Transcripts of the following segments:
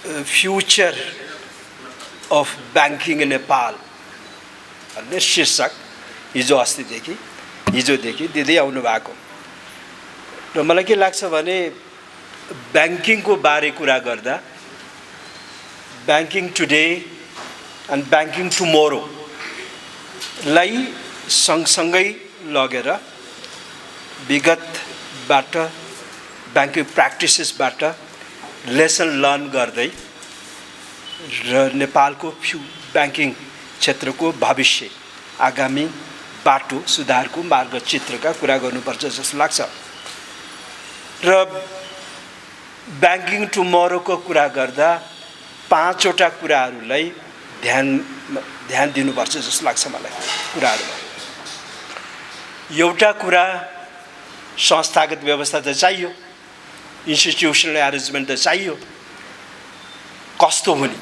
Future of banking in Nepal भन्ने शीर्षक हिजोदेखि दिँदै आउनु भएको र मलाई के लाग्छ भने ब्याङ्किङको बारे कुरा गर्दा ब्याङ्किङ टुडे एन्ड ब्याङ्किङ टुमोरोलाई सँगसँगै लगेर विगतबाट ब्याङ्किङ प्र्याक्टिसेसबाट लेसन लर्न गर्दै र नेपालको ब्याङ्किङ क्षेत्रको भविष्य आगामी बाटो सुधारको मार्गचित्रका कुरा गर्नुपर्छ जस्तो लाग्छ र ब्याङ्किङ टुमोरोको कुरा गर्दा 5वटा कुराहरूलाई ध्यान दिनुपर्छ जस्तो लाग्छ मलाई कुराहरूमा। एउटा कुरा संस्थागत व्यवस्था त चाहियो, इन्स्टिट्युसनल एरेन्जमेन्ट त चाहियो कस्तो हुने,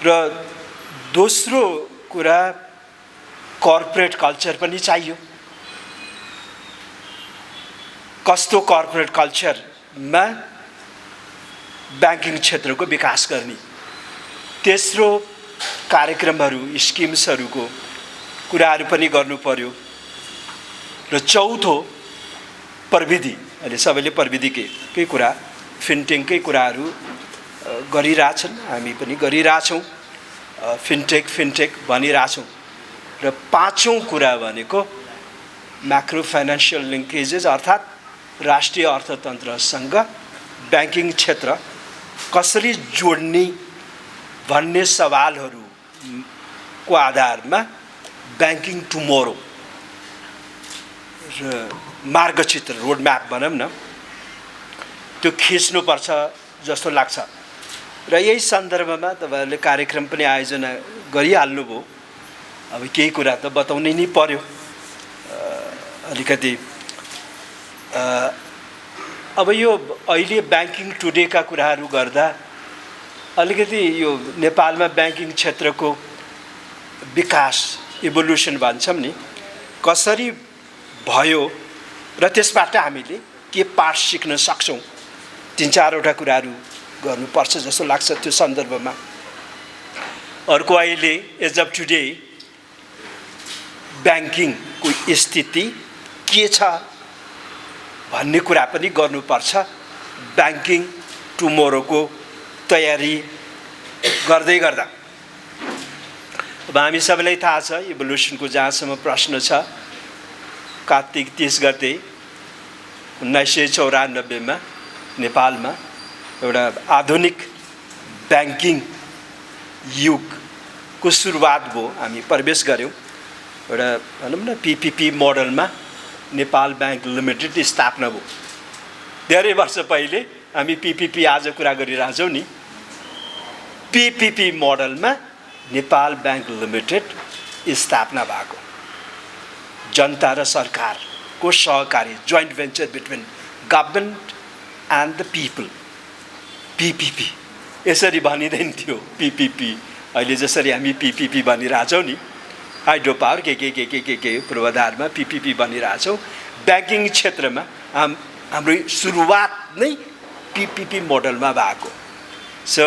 र दोस्रो कुरा कर्पोरेट कल्चर पनि चाहियो, कस्तो कर्पोरेट कल्चरमा ब्याङ्किङ क्षेत्रको विकास गर्ने। तेस्रो कार्यक्रमहरू स्किम्सहरूको कुराहरू पनि गर्नु पर्यो र चौथो प्रविधि, अहिले सबैले प्रविधिकै कुरा फिनटेककै कुराहरू गरिरहेछन्, हामी पनि गरिरहेछौँ, फिनटेक भनिरहेछौँ। र 5औं कुरा भनेको म्याक्रो फाइनेन्सियल लिङ्केजेस अर्थात् राष्ट्रिय अर्थतन्त्रसँग ब्याङ्किङ क्षेत्र कसरी जोड्ने भन्ने सवालहरूको आधारमा ब्याङ्किङ टुमोरो र मार्गचित्र रोडम्याप भनौँ न त्यो खिच्नुपर्छ जस्तो लाग्छ। र यही सन्दर्भमा तपाईँहरूले कार्यक्रम पनि आयोजना गरिहाल्नुभयो, अब केही कुरा त बताउनै नै पर्यो। अलिकति अब यो अहिले ब्याङ्किङ टुडेका कुराहरू गर्दा अलिकति यो नेपालमा ब्याङ्किङ क्षेत्रको विकास इभोल्युसन भन्छौँ नि कसरी भयो र त्यसबाट हामीले के पाठ सिक्न सक्छौँ, 3-4वटा कुराहरू गर्नुपर्छ जस्तो लाग्छ त्यो सन्दर्भमा। अर्को अहिले एज अफ टुडे ब्याङ्किङको स्थिति के छ भन्ने कुरा पनि गर्नुपर्छ। ब्याङ्किङ टुमोरोको तयारी गर्दै गर्दा अब हामी सबैलाई थाहा छ इभोल्युसनको जहाँसम्म प्रश्न छ, कार्तिक 30 गते 1994मा नेपालमा एउटा आधुनिक ब्याङ्किङ युगको सुरुवात भयो, हामी प्रवेश गऱ्यौँ। एउटा भनौँ न पिपिपी मोडलमा नेपाल ब्याङ्क लिमिटेड स्थापना भयो। धेरै वर्ष पहिले हामी पिपिपी आज कुरा गरिरहेछौँ नि, पिपिपी मोडलमा नेपाल ब्याङ्क लिमिटेड स्थापना भएको, जनता र सरकारको सहकारी joint venture between government and the people, PPP यसरी भनिँदैन थियो। पिपिपी अहिले जसरी हामी पिपिपी भनिरहेछौँ नि, हाइड्रो पावर के पूर्वाधारमा पिपिपी भनिरहेछौँ, ब्याङ्किङ क्षेत्रमा हाम्रो सुरुवात नै पिपिपी मोडलमा भएको। सो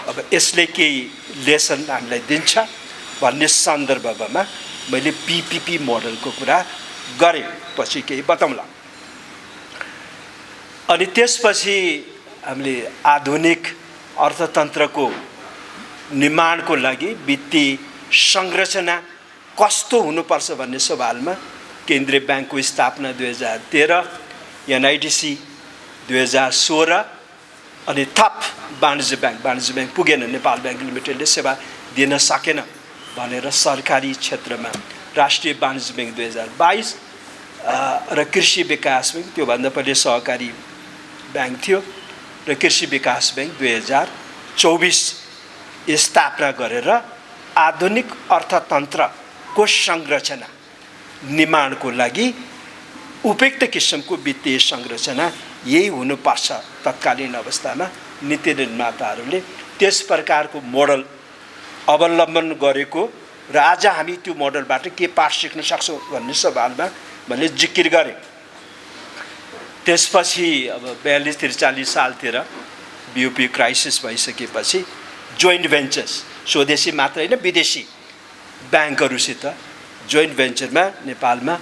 अब यसले केही लेसन हामीलाई दिन्छ भन्ने सन्दर्भमा मैले पिपिपी मोडलको कुरा गरेँ, पछि केही बताउँला। अनि त्यसपछि हामीले आधुनिक अर्थतन्त्रको निर्माणको लागि वित्तीय संरचना कस्तो हुनुपर्छ भन्ने सवालमा केन्द्रीय ब्याङ्कको स्थापना 2013, एनआइडिसी 2016 अनि थप वाणिज्य ब्याङ्क पुगेन, नेपाल ब्याङ्क लिमिटेडले सेवा दिन सकेन भनेर सरकारी क्षेत्रमा राष्ट्रिय वाणिज्य ब्याङ्क 2022 र कृषि विकास ब्याङ्क, त्योभन्दा पहिले सहकारी ब्याङ्क थियो, र कृषि विकास ब्याङ्क 2024 स्थापना गरेर आधुनिक अर्थतन्त्रको संरचना निर्माणको लागि उपयुक्त किसिमको वित्तीय संरचना यही हुनुपर्छ तत्कालीन अवस्थामा नीति निर्माताहरूले त्यस प्रकारको मोडल अवलम्बन गरेको र आज हामी त्यो मोडलबाट के पाठ सिक्न सक्छौँ भन्ने सवालमा मैले जिकिर गरेँ। त्यसपछि अब 42-43 सालतिर बियुपी क्राइसिस भइसकेपछि जोइन्ट भेन्चर्स स्वदेशी मात्र होइन विदेशी ब्याङ्कहरूसित जोइन्ट भेन्चरमा नेपालमा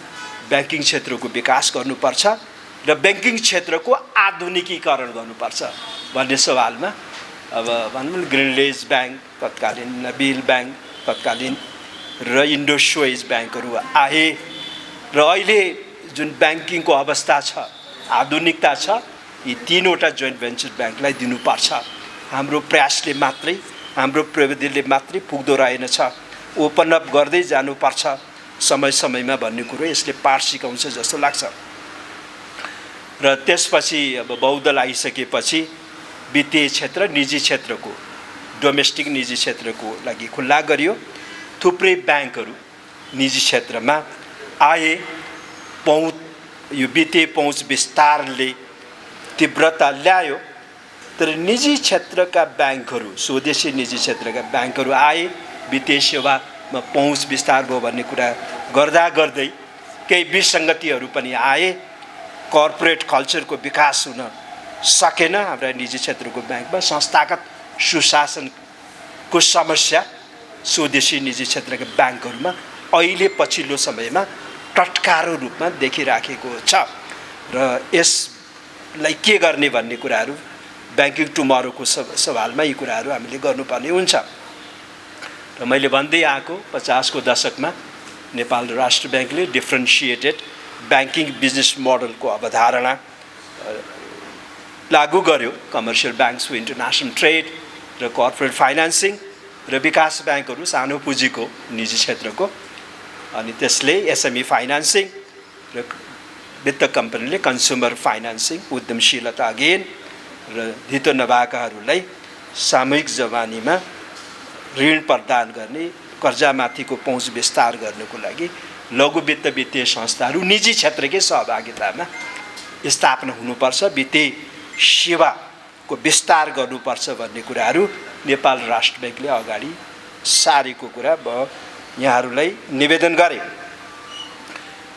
ब्याङ्किङ क्षेत्रको विकास गर्नुपर्छ र ब्याङ्किङ क्षेत्रको आधुनिकीकरण गर्नुपर्छ भन्ने सवालमा अब भनौँ न ग्रिनलेज ब्याङ्क तत्कालीन नबिल ब्याङ्क तत्कालीन र इन्डो स्वेज ब्याङ्कहरू आए र अहिले जुन ब्याङ्किङको अवस्था छ आधुनिकता छ यी तीनवटा जोइन्ट भेन्चर ब्याङ्कलाई दिनुपर्छ हाम्रो प्रयासले मात्रै हाम्रो प्रविधिले मात्रै पुग्दो रहेनछ ओपन अप गर्दै जानुपर्छ समय समयमा भन्ने कुरो यसले पाठ सिकाउँछ जस्तो लाग्छ र त्यसपछि अब बौद्ध लागिसकेपछि वित्तीय क्षेत्र निजी क्षेत्रको डोमेस्टिक निजी क्षेत्रको लागि खुल्ला गरियो थुप्रै ब्याङ्कहरू निजी क्षेत्रमा आए पहुँच यो वित्तीय पहुँच विस्तारले तीव्रता ल्यायो तर निजी क्षेत्रका ब्याङ्कहरू स्वदेशी निजी क्षेत्रका ब्याङ्कहरू आए वित्तीय सेवामा पहुँच विस्तार भयो भन्ने कुरा गर्दा गर्दै केही विसङ्गतिहरू पनि आए कर्पोरेट कल्चरको विकास हुन सकेन हाम्रा निजी क्षेत्रको ब्याङ्कमा संस्थागत सुशासनको समस्या स्वदेशी निजी क्षेत्रका ब्याङ्कहरूमा अहिले पछिल्लो समयमा टटकारो रूपमा देखिराखेको छ र यसलाई के गर्ने भन्ने कुराहरू ब्याङ्किङ टुमरोको सवालमा यी कुराहरू हामीले गर्नुपर्ने हुन्छ र मैले भन्दै आएको 50 को दशकमा नेपाल राष्ट्र ब्याङ्कले डिफ्रेन्सिएटेड ब्याङ्किङ बिजनेस मोडलको अवधारणा लागू गर्यो कमर्सियल ब्याङ्क्स इन्टरनेसनल ट्रेड र कर्पोरेट फाइनान्सिङ र विकास ब्याङ्कहरू सानो पुँजीको निजी क्षेत्रको अनि त्यसले एसएमई फाइनान्सिङ र वित्त कम्पनीले कन्ज्युमर फाइनान्सिङ उद्यमशीलता अगेन र धितो नभएकाहरूलाई सामूहिक जवानीमा ऋण प्रदान गर्ने कर्जामाथिको पहुँच विस्तार गर्नको लागि लघु वित्त वित्तीय संस्थाहरू निजी क्षेत्रकै सहभागितामा स्थापना हुनुपर्छ वित्तीय सेवाको विस्तार गर्नुपर्छ भन्ने कुराहरू नेपाल राष्ट्र ब्याङ्कले अगाडि सारेको कुरा यहाँहरूलाई निवेदन गरे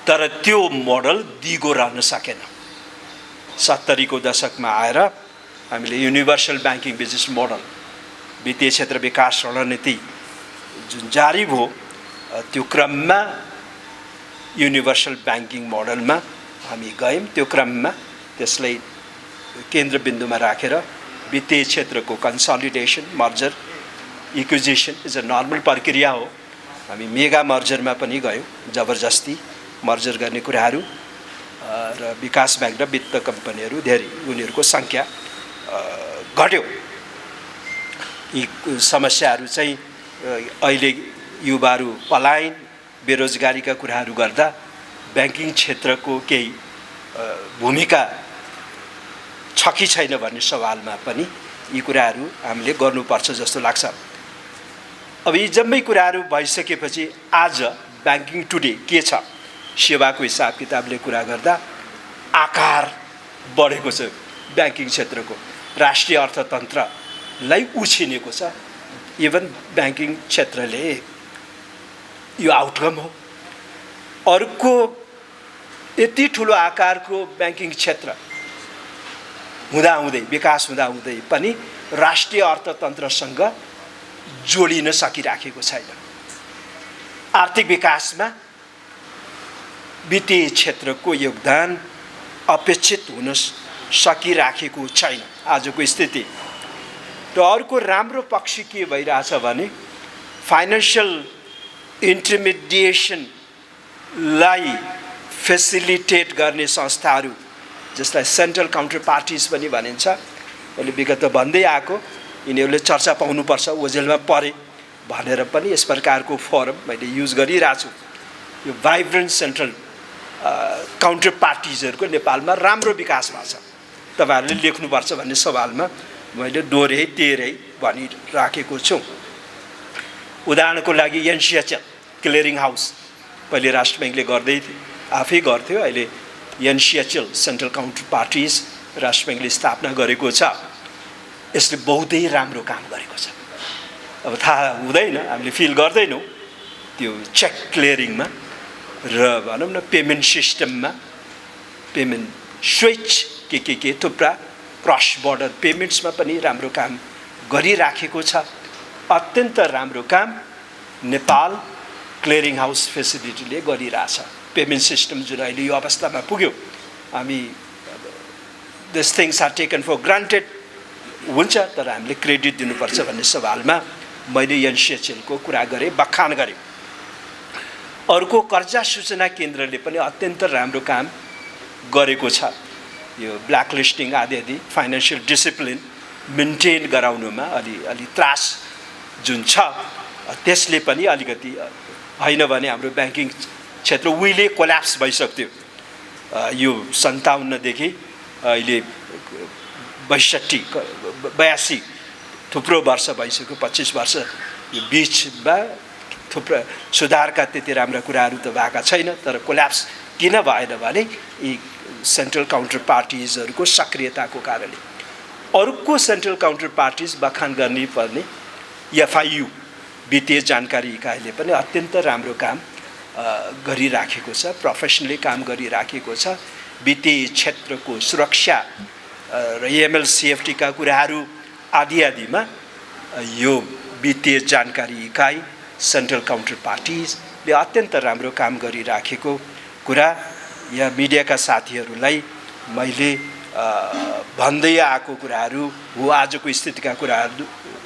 तर त्यो मोडल दिगो रहन सकेन 70 को दशकमा आएर हामीले युनिभर्सल ब्याङ्किङ बिजनेस मोडल वित्तीय क्षेत्र विकास रणनीति जुन जारी भयो त्यो क्रममा युनिभर्सल ब्याङ्किङ मोडलमा हामी गयौँ त्यो क्रममा त्यसलाई केन्द्रबिन्दुमा राखेर वित्तीय क्षेत्रको consolidation merger इक्विजिसन is a normal प्रक्रिया हो हामी मेगा मर्जरमा पनि गयौँ जबरजस्ती मर्जर गर्ने कुराहरू र विकास ब्याङ्क र वित्त कम्पनीहरू धेरै उनीहरूको सङ्ख्या घट्यो यी समस्याहरू चाहिँ अहिले युवाहरू पलायन बेरोजगारीका कुराहरू गर्दा ब्याङ्किङ क्षेत्रको केही भूमिका छ कि छैन भन्ने सवालमा पनि यी कुराहरू हामीले गर्नुपर्छ जस्तो लाग्छ अब यी जम्मै कुराहरू भइसकेपछि आज ब्याङ्किङ टुडे के छ सेवाको हिसाब किताबले कुरा गर्दा आकार बढेको छ ब्याङ्किङ क्षेत्रको राष्ट्रिय अर्थतन्त्रलाई उछिनेको छ इभन ब्याङ्किङ क्षेत्रले यो आउटकम हो अर्को यति ठुलो आकारको ब्याङ्किङ क्षेत्र हुँदाहुँदै विकास हुँदाहुँदै पनि राष्ट्रिय अर्थतन्त्रसँग जोडिन सकिराखेको छैन आर्थिक विकासमा वित्तीय क्षेत्रको योगदान अपेक्षित हुन सकिराखेको छैन आजको स्थिति र अर्को राम्रो पक्ष के भइरहेछ भने फाइनेन्सियल इन्टरमिडिएसनलाई फेसिलिटेट गर्ने संस्थाहरू जसलाई सेन्ट्रल काउन्टर पार्टिज पनि भनिन्छ मैले विगतमा भन्दै आएको यिनीहरूले चर्चा पाउनुपर्छ ओझेलमा परे भनेर पनि यस प्रकारको फोरम मैले युज गरिरहेको छु यो भाइब्रेन्ट सेन्ट्रल काउन्टर पार्टिजहरूको नेपालमा राम्रो विकास भएको छ तपाईँहरूले लेख्नुपर्छ भन्ने सवालमा मैले दोहोऱ्याइ तेह्रै भनिराखेको छु उदाहरणको लागि एनसिएचएल क्लियरिङ हाउस पहिले राष्ट्र ब्याङ्कले गर्दै आफै गर्थ्यो अहिले एनसिएचएल सेन्ट्रल काउन्टर पार्टिज राष्ट्र ब्याङ्कले स्थापना गरेको छ यसले बहुतै राम्रो काम गरेको छ अब थाहा हुँदैन हामीले फिल गर्दैनौँ त्यो चेक क्लियरिङमा र भनौँ न पेमेन्ट सिस्टममा पेमेन्ट स्विच के थुप्रा क्रस बोर्डर पेमेन्ट्समा पनि राम्रो काम गरिराखेको छ। अत्यन्त राम्रो काम नेपाल क्लियरिङ हाउस फेसिलिटीले गरिरहेछ। पेमेन्ट सिस्टम जुन अहिले यो अवस्थामा पुग्यो, हामी this things are taken for granted हुन्छ, तर हामीले क्रेडिट दिनुपर्छ भन्ने सवालमा मैले एनसिएचएलको कुरा गरेँ, बखान गरेँ। अर्को कर्जा सूचना केन्द्रले पनि अत्यन्त राम्रो काम गरेको छ। यो ब्ल्याक लिस्टिङ आदि फाइनेन्सियल डिसिप्लिन मेन्टेन गराउनुमा अलि त्रास जुन छ, त्यसले पनि अलिकति होइन भने हाम्रो ब्याङ्किङ क्षेत्र उहिले कोल्याप्स भइसक्थ्यो। यो 57 देखि अहिले 82 थुप्रो वर्ष भइसक्यो, 25 वर्ष यो बिचमा थुप्रो सुधारका त्यति राम्रा कुराहरू त भएका छैन, तर कोल्याप्स किन भएन भने यी सेन्ट्रल काउन्टर पार्टिजहरूको सक्रियताको कारणले। अर्को सेन्ट्रल काउन्टर पार्टिज बखान गर्नै पर्ने एफआइयू वित्तीय जानकारी इकाइले पनि अत्यन्त राम्रो काम गरिराखेको छ, प्रोफेसनली काम गरिराखेको छ। वित्तीय क्षेत्रको सुरक्षा र एमएल CFT का कुराहरू आदिमा यो वित्तीय जानकारी इकाइ सेन्ट्रल काउन्टर पार्टिजले अत्यन्त राम्रो काम गरिराखेको कुरा या मिडियाका साथीहरूलाई मैले भन्दै आएको कुराहरू हो। आजको स्थितिका कुराहरू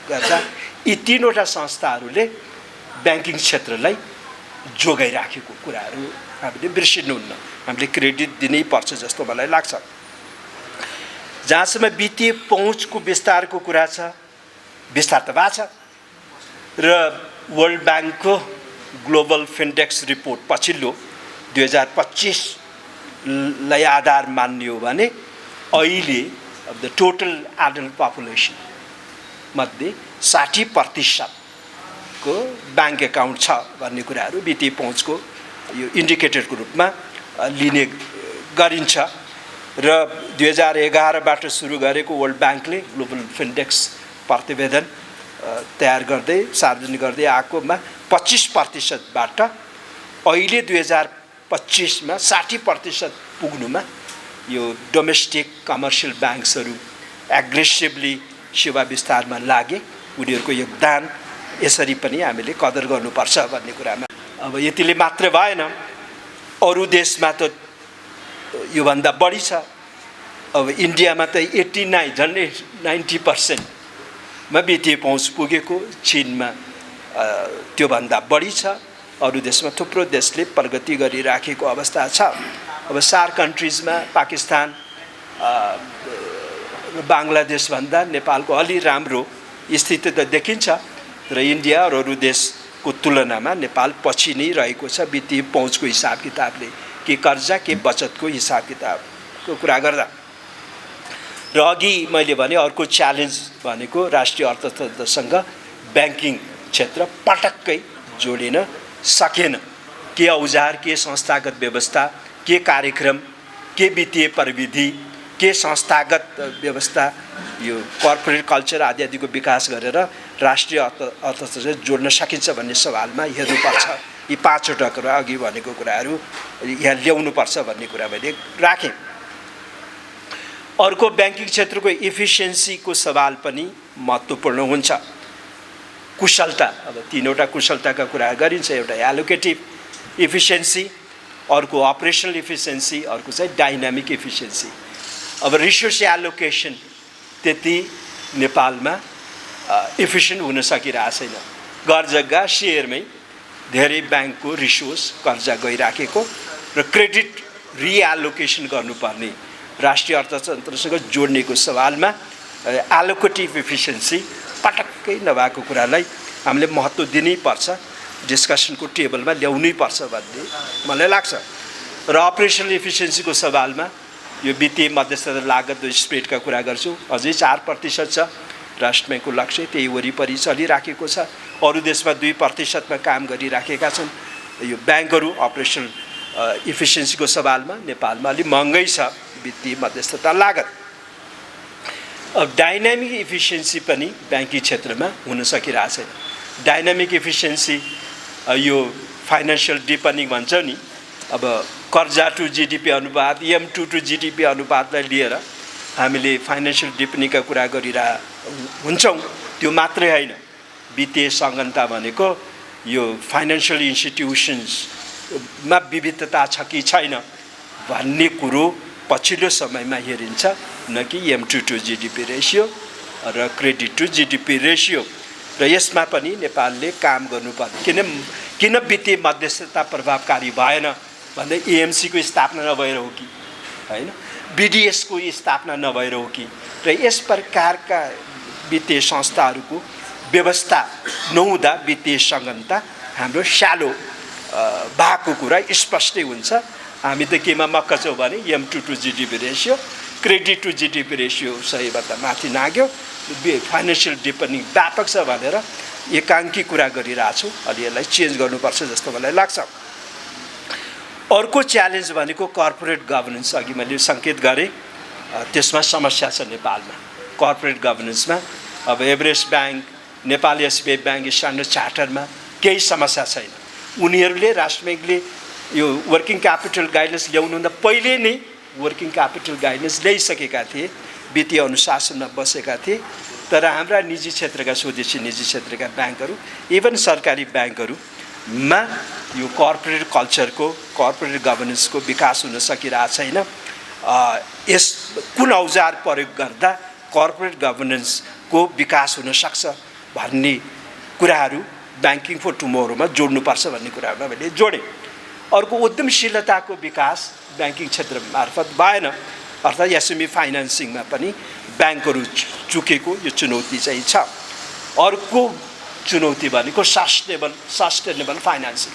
गर्दा यी तीनवटा संस्थाहरूले ब्याङ्किङ क्षेत्रलाई जोगाइराखेको कुराहरू हामीले बिर्सिनुहुन्न, हामीले क्रेडिट दिनै पर्छ जस्तो मलाई लाग्छ। जहाँसम्म वित्तीय पहुँचको विस्तारको कुरा छ, विस्तार त भएको छ र वर्ल्ड ब्याङ्कको ग्लोबल फिन्डेक्स रिपोर्ट पछिल्लो 2025 लाई आधार मान्ने हो भने अहिले अब द टोटल एडल्ट पपुलेसन मध्ये 60% को ब्याङ्क एकाउन्ट छ भन्ने कुराहरू वित्तीय पहुँचको यो इन्डिकेटरको रूपमा लिने गरिन्छ। र 2011बाट सुरु गरेको वर्ल्ड ब्याङ्कले ग्लोबल फिन्डेक्स प्रतिवेदन तयार गर्दै सार्वजनिक गर्दै आएकोमा 25%बाट अहिले 2025 मा 60% पुग्नुमा यो डोमेस्टिक कमर्सियल ब्याङ्क्सहरू एग्रेसिभली सेवा विस्तारमा लागे, उनीहरूको योगदान यसरी पनि हामीले कदर गर्नुपर्छ भन्ने कुरामा। अब यतिले मात्र भएन, अरू देशमा त योभन्दा बढी छ। अब इन्डियामा त 89 झन्डै 90% मा वित्तीय पहुँच पुगेको, चीनमा त्योभन्दा बढी छ। अरू देशमा थुप्रो देशले प्रगति गरिराखेको अवस्था छ। अब सार्क कन्ट्रिजमा पाकिस्तान बाङ्लादेश भन्दा नेपालको अलि राम्रो स्थिति त देखिन्छ, र इन्डिया र अरू देशको तुलनामा नेपाल पछि नै रहेको छ वित्तीय पहुँचको हिसाब किताबले, के कर्जा के बचतको हिसाब किताबको कुरा गर्दा। र अघि मैले भने अर्को च्यालेन्ज भनेको राष्ट्रिय अर्थतन्त्रसँग ब्याङ्किङ क्षेत्र पटक्कै जोडिन सकेन। के औजार, के संस्थागत व्यवस्था, के कार्यक्रम, के वित्तीय प्रविधि, के संस्थागत व्यवस्था, यो कर्पोरेट कल्चर आदिको विकास गरेर राष्ट्रिय अर्थतन्त्र जोड्न सकिन्छ भन्ने सवालमा हेर्नुपर्छ। यी 5वटा कुरा अघि भनेको कुराहरू यहाँ ल्याउनुपर्छ भन्ने कुरा मैले राखेँ। अर्को ब्याङ्किङ क्षेत्रको इफिसियन्सीको सवाल पनि महत्त्वपूर्ण हुन्छ। कुशलता, अब 3वटा कुशलताका कुरा गरिन्छ। एउटा एलोकेटिभ इफिसियन्सी, अर्को अपरेसनल इफिसियन्सी, अर्को चाहिँ डाइनामिक इफिसियन्सी। अब रिसोर्स एलोकेसन त्यति नेपालमा इफिसियन्ट हुन सकिरहेको छैन। घर जग्गा सेयरमै धेरै ब्याङ्कको रिसोर्स कर्जा गइराखेको र क्रेडिट रिएलोकेसन गर्नुपर्ने राष्ट्रिय अर्थतन्त्रसँग जोड्नेको सवालमा एलोकेटिभ इफिसियन्सी पटक्कै नभएको कुरालाई हामीले महत्त्व दिनै पर्छ, डिस्कसनको टेबलमा ल्याउनै पर्छ भन्ने मलाई लाग्छ। र अपरेसनल इफिसियन्सीको सवालमा यो वित्तीय मध्यस्थता लागत स्प्रेडका कुरा गर्छु, अझै 4% छ। राष्ट्र ब्याङ्कको लक्ष्य त्यही वरिपरि चलिराखेको छ। अरू देशमा 2% मा काम गरिराखेका छन् यो ब्याङ्कहरू अपरेसनल इफिसियन्सीको सवालमा। नेपालमा अलि महँगै छ वित्तीय मध्यस्थता लागत। अब डाइनामिक इफिसियन्सी पनि ब्याङ्किङ क्षेत्रमा हुन सकिरहेको छैन। डाइनामिक इफिसियन्सी यो फाइनेन्सियल डिपनिङ भन्छ नि, अब कर्जा टु GDP अनुपात, M2 टु GDP अनुपातलाई लिएर हामीले फाइनेन्सियल डिपनिङका कुरा हुन्छौँ त्यो मात्रै होइन। वित्तीय संगठनता भनेको यो फाइनेन्सियल इन्स्टिट्युसन्समा विविधता छ कि छैन भन्ने कुरो पछिल्लो समयमा हेरिन्छ, न कि M2 to GDP रेसियो र क्रेडिट टु GDP रेसियो। र यसमा पनि नेपालले काम गर्नुपर्छ। किन वित्तीय मध्यस्थता प्रभावकारी भएन भन्दा AMC को स्थापना नभएर हो कि होइन, BDS को स्थापना नभएर हो कि, र यस प्रकारका वित्तीय संस्थाहरूको व्यवस्था नहुँदा वित्तीय संगठनता हाम्रो सालो भएको कुरा स्पष्टै हुन्छ। हामी त केमा मक्क छौँ भने M2 to GDP ratio, credit to GDP ratio सहीभन्दा माथि नाग्यो, फाइनेन्सियल डिपनिङ व्यापक छ भनेर एकाङ्की कुरा गरिरहेछौँ। अलि यसलाई चेन्ज गर्नुपर्छ जस्तो मलाई लाग्छ। अर्को च्यालेन्ज भनेको कर्पोरेट गभर्नेन्स, अघि मैले सङ्केत गरेँ, त्यसमा समस्या छ नेपालमा। कर्पोरेट गभर्नेन्समा अब Everest bank, Nepal SBI bank standard चार्टरमा केही समस्या छैन। उनीहरूले राष्ट्र ब्याङ्कले यो वर्किङ क्यापिटल गाइडलाइन्स ल्याउनुभन्दा पहिले नै वर्किङ क्यापिटल गाइडलाइन्स ल्याइसकेका थिए, वित्तीय अनुशासनमा बसेका थिए। तर हाम्रा निजी क्षेत्रका स्वदेशी निजी क्षेत्रका ब्याङ्कहरू, इभन सरकारी ब्याङ्कहरूमा यो कर्पोरेट कल्चरको, कर्पोरेट गभर्नेन्सको विकास हुन सकिरहेको छैन। यस कुन औजार प्रयोग गर्दा कर्पोरेट गभर्नेन्सको विकास हुन सक्छ भन्ने कुराहरू ब्याङ्किङ फर टुमोरोमा जोड्नुपर्छ भन्ने कुरामा मैले जोडेँ। अर्को उद्यमशीलताको विकास ब्याङ्किङ क्षेत्र मार्फत भएन, अर्थात् SME फाइनेन्सिङमा पनि ब्याङ्कहरू चुकेको यो चुनौती चाहिँ छ। अर्को चुनौती भनेको सस्टेनेबल फाइनेन्सिङ,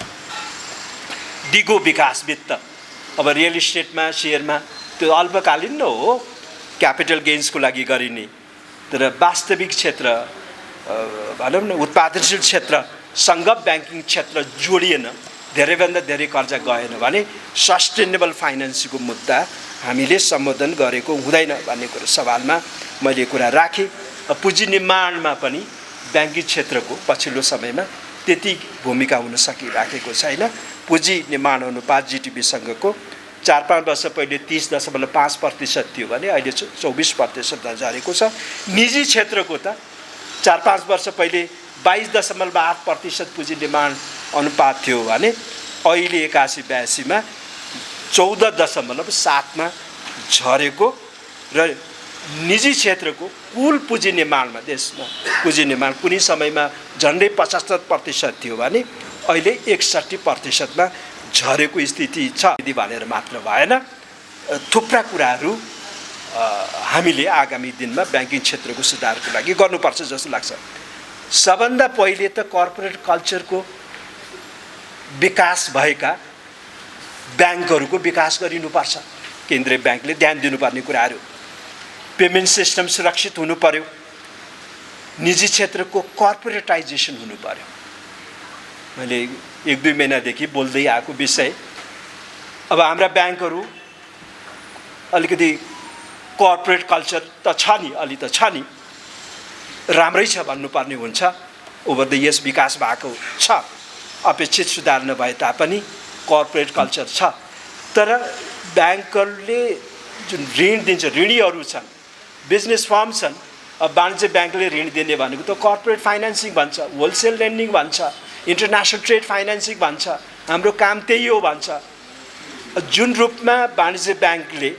दिगो विकास वित्त। अब रियल इस्टेटमा, सेयरमा त्यो अल्पकालीन न हो, क्यापिटल गेन्सको लागि गरिने, तर वास्तविक क्षेत्र भनौँ न उत्पादनशील क्षेत्रसँग ब्याङ्किङ क्षेत्र जोडिएन, धेरैभन्दा धेरै कर्जा गएन भने सस्टेनेबल फाइनेन्सको मुद्दा हामीले सम्बोधन गरेको हुँदैन भन्ने कुरो सवालमा मैले कुरा राखेँ। पुँजी निर्माणमा पनि ब्याङ्किङ क्षेत्रको पछिल्लो समयमा त्यति भूमिका हुन सकिराखेको छैन। पुँजी निर्माण अनुपात GDPसँगको 4-5 वर्ष पहिले 30.5% थियो भने अहिले 24% झरेको छ। निजी क्षेत्रको त 4-5 वर्ष पहिले 22.8% पुँजी निर्माण अनुपात थियो भने अहिले 81-82मा 14.7मा झरेको, र निजी क्षेत्रको कुल पुँजी निर्माणमा, देशमा पुँजी निर्माण कुनै समयमा झन्डै 75% थियो भने अहिले 61%मा झरेको स्थिति छ। यदि भनेर मात्र भएन, थुप्रा कुराहरू हामीले आगामी दिनमा ब्याङ्किङ क्षेत्रको सुधारको लागि गर्नुपर्छ जस्तो लाग्छ। सबभन्दा पहिले त कर्पोरेट कल्चरको विकास भएका ब्याङ्कहरूको विकास गरिनुपर्छ। केन्द्रीय ब्याङ्कले ध्यान दिनुपर्ने कुराहरू, पेमेन्ट सिस्टम सुरक्षित हुनु पर्यो, निजी क्षेत्रको कर्पोरेटाइजेसन हुनु पर्यो। मैले 1-2 महिनादेखि बोल्दै आएको विषय। अब हाम्रा ब्याङ्कहरू अलिकति कर्पोरेट कल्चर त छ नि, अलि त छ नि, राम्रै छ भन्नुपर्ने हुन्छ। ओभर द इयर्स विकास भएको छ, अपेक्षित सुधार नभए तापनि कर्पोरेट कल्चर छ। तर ब्याङ्करले जुन ऋण दिन्छ, ऋणीहरू छन्, बिजनेस फर्म छन्। अब वाणिज्य ब्याङ्कले ऋण दिने भनेको त कर्पोरेट फाइनेन्सिङ भन्छ, होलसेल लेन्डिङ भन्छ, इन्टरनेसनल ट्रेड फाइनेन्सिङ भन्छ, हाम्रो काम त्यही हो भन्छ। जुन रूपमा वाणिज्य ब्याङ्कले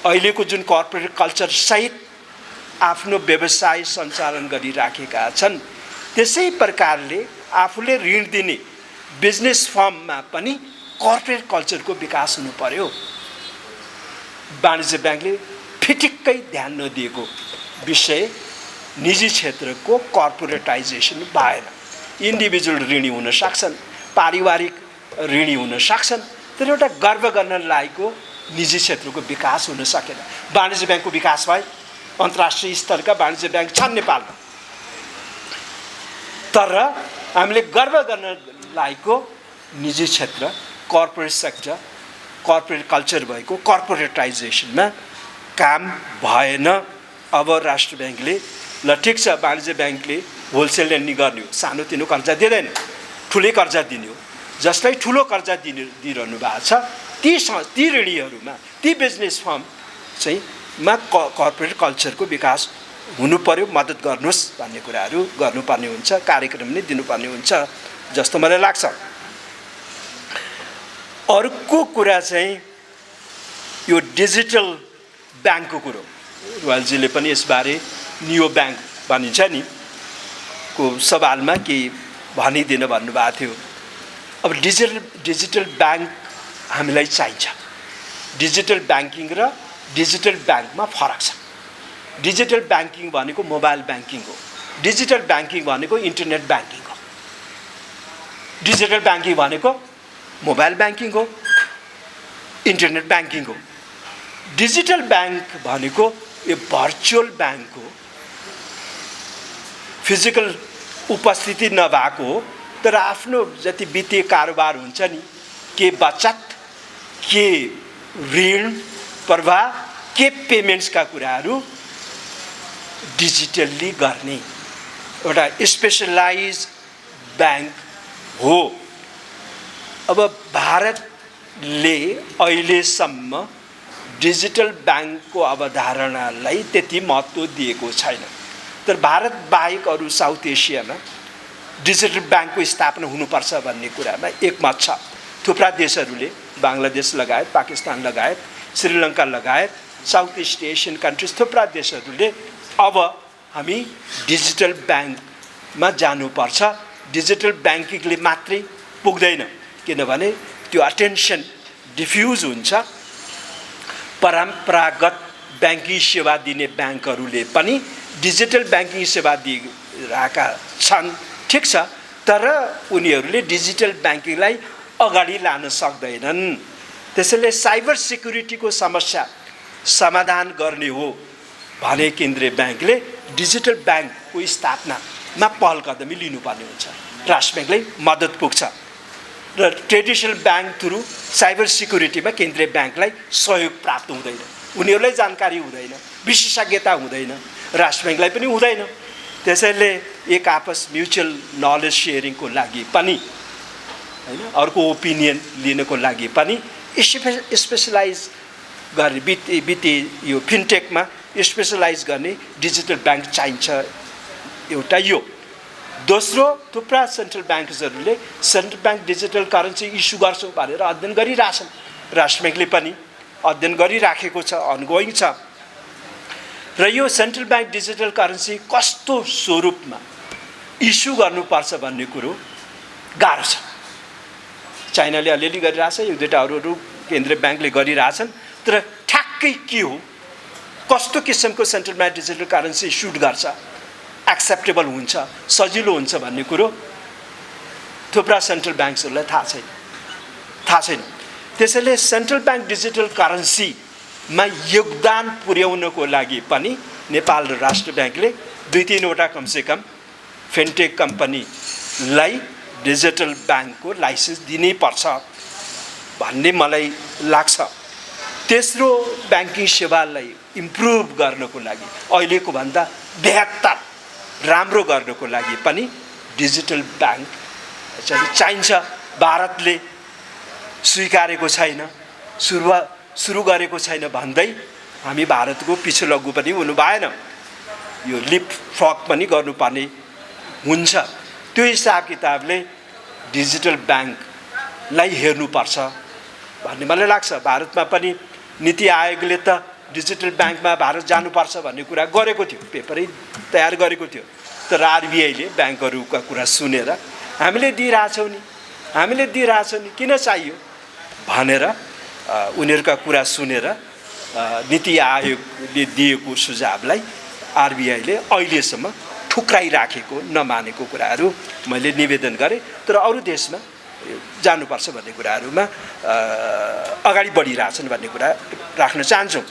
अहिलेको जुन कर्पोरेट कल्चर सहित आफ्नो व्यवसाय सञ्चालन गरिराखेका छन्, त्यसै प्रकारले आफूले ऋण दिने बिजनेस फर्ममा पनि कर्पोरेट कल्चरको विकास हुनु पर्यो। वाणिज्य ब्याङ्कले फिटिक्कै ध्यान नदिएको विषय निजी क्षेत्रको कर्पोरेटाइजेसन भएन। इन्डिभिजुअल ऋणी हुन सक्छन्, पारिवारिक ऋणी हुन सक्छन्, तर एउटा गर्व गर्न लागेको निजी क्षेत्रको विकास हुन सकेन। वाणिज्य ब्याङ्कको विकास भए, अन्तर्राष्ट्रिय स्तरका वाणिज्य ब्याङ्क छन् नेपालमा, तर हामीले गर्व गर्न लागेको निजी क्षेत्र, कर्पोरेट सेक्टर, कर्पोरेट कल्चर भएको कर्पोरेटाइजेसनमा काम भएन। अब राष्ट्र ब्याङ्कले ल ठिक छ, वाणिज्य ब्याङ्कले होलसेल लेन्डिङ गर्ने हो, सानोतिनो कर्जा दिँदैन, ठुलै कर्जा दिने हो। जसलाई ठुलो कर्जा दिइरहनु भएको छ ती ऋणीहरूमा, ती बिजनेस फर्म चाहिँ मा कर्पोरेट कल्चरको विकास हुनु पर्यो, मद्दत गर्नुहोस् भन्ने कुराहरू गर्नुपर्ने हुन्छ, कार्यक्रम नै दिनुपर्ने हुन्छ जस्तो मलाई लाग्छ। अर्को कुरा चाहिँ यो डिजिटल ब्याङ्कको कुरो, रुवालजीले पनि यसबारे नियो ब्याङ्क भनिन्छ नि को सवालमा केही भनिदिन भन्नुभएको थियो। अब डिजिटल ब्याङ्क हामीलाई चाहिन्छ। डिजिटल ब्याङ्किङ र डिजिटल ब्याङ्कमा फरक छ। डिजिटल ब्याङ्किङ भनेको मोबाइल ब्याङ्किङ हो, डिजिटल ब्याङ्किङ भनेको इन्टरनेट ब्याङ्किङ हो। डिजिटल ब्याङ्किङ भनेको मोबाइल ब्याङ्किङ हो, इन्टरनेट ब्याङ्किङ हो। डिजिटल ब्याङ्क भनेको यो भर्चुअल ब्याङ्क हो, फिजिकल उपस्थिति नभएको हो, तर आफ्नो जति वित्तीय कारोबार हुन्छ नि, के बचत, के ऋण प्रवाह, के पेमेन्ट्सका कुराहरू डिजिटल्ली गर्ने एउटा स्पेसलाइज ब्याङ्क हो। अब भारतले अहिलेसम्म डिजिटल ब्याङ्कको अवधारणालाई त्यति महत्त्व दिएको छैन, तर भारत बाहेक अरू साउथ एसियामा डिजिटल ब्याङ्कको स्थापना हुनुपर्छ भन्ने कुरामा एकमत छ। थुप्रा देशहरूले, बङ्गलादेश लगायत, पाकिस्तान लगायत, श्रीलङ्का लगायत, साउथ इस्ट एसियन कन्ट्रिज थुप्रा देशहरूले अब हामी डिजिटल ब्याङ्कमा जानुपर्छ। डिजिटल ब्याङ्किङले मात्रै पुग्दैन, किनभने त्यो अटेन्सन डिफ्युज हुन्छ। परम्परागत ब्याङ्किङ सेवा दिने ब्याङ्कहरूले पनि डिजिटल ब्याङ्किङ सेवा दिइरहेका छन्, ठिक छ, तर उनीहरूले डिजिटल ब्याङ्किङलाई अगाडि लान सक्दैनन्। त्यसैले साइबर सिक्युरिटीको समस्या समाधान गर्ने हो भने केन्द्रीय ब्याङ्कले डिजिटल ब्याङ्कको स्थापनामा पहल कदमी लिनुपर्ने हुन्छ। राष्ट्र ब्याङ्कलाई मद्दत पुग्छ र ट्रेडिसनल ब्याङ्क थ्रु साइबर सिक्युरिटीमा केन्द्रीय ब्याङ्कलाई सहयोग प्राप्त हुँदैन, उनीहरूलाई जानकारी हुँदैन, विशेषज्ञता हुँदैन, राष्ट्र ब्याङ्कलाई पनि हुँदैन। त्यसैले एक आपस म्युचुअल नलेज सेयरिङको लागि पनि हैन, अर्को ओपिनियन लिनको लागि पनि स्पेसलाइज गर्ने वित्तीय यो फिनटेकमा स्पेसलाइज गर्ने डिजिटल ब्याङ्क चाहिन्छ। एउटा यो। दोस्रो, थुप्रा सेन्ट्रल ब्याङ्क्सहरूले central bank digital currency issue गर्छौँ भनेर अध्ययन गरिरहेछन्। राष्ट्र ब्याङ्कले पनि अध्ययन गरिराखेको छ, अनगोइङ छ। र यो सेन्ट्रल ब्याङ्क डिजिटल करेन्सी कस्तो स्वरूपमा इस्यु गर्नुपर्छ भन्ने कुरो गाह्रो छ। चाइनाले अलिअलि गरिरहेछ, एक दुईवटा अरू केन्द्रीय ब्याङ्कले गरिरहेछन्, तर ठ्याक्कै के हो, कस्तो किसिमको central bank digital currency issued गर्छ, एक्सेप्टेबल हुन्छ, सजिलो हुन्छ भन्ने कुरो थुप्रा सेन्ट्रल ब्याङ्क्सहरूलाई थाहा छैन। त्यसैले सेन्ट्रल ब्याङ्क डिजिटल करेन्सीमा योगदान पुर्याउनको लागि पनि नेपाल र राष्ट्र ब्याङ्कले 2-3वटा कमसेकम फिनटेक कम्पनीलाई डिजिटल ब्याङ्कको लाइसेन्स दिनै पर्छ भन्ने मलाई लाग्छ। तेस्रो, ब्याङ्किङ सेवालाई इम्प्रुभ गर्नको लागि, अहिलेको भन्दा बेहतर राम्रो गर्नको लागि पनि डिजिटल ब्याङ्क चाहिन्छ। भारतले स्वीकारेको छैन, सुरु गरेको छैन भन्दै हामी भारतको पिछे लग्गु पनि हुनु भएन, यो लिप फ्रक पनि गर्नुपर्ने हुन्छ। त्यो हिसाब किताबले डिजिटल ब्याङ्कलाई हेर्नुपर्छ भन्ने मलाई लाग्छ। भारतमा पनि नीति आयोगले त डिजिटल ब्याङ्कमा भारत जानुपर्छ भन्ने कुरा गरेको थियो, पेपरै तयार गरेको थियो, तर आरबिआईले ब्याङ्कहरूका कुरा सुनेर हामीले दिइरहेछौँ नि किन चाहियो भनेर उनीहरूका कुरा सुनेर नीति आयोगले दिएको सुझावलाई आरबिआईले अहिलेसम्म ठुक्राइराखेको, नमानेको कुराहरू मैले निवेदन गरेँ। तर अरू देशमा जानुपर्छ भन्ने कुराहरूमा अगाडि बढिरहेछन् भन्ने कुरा राख्न चाहन्छौँ।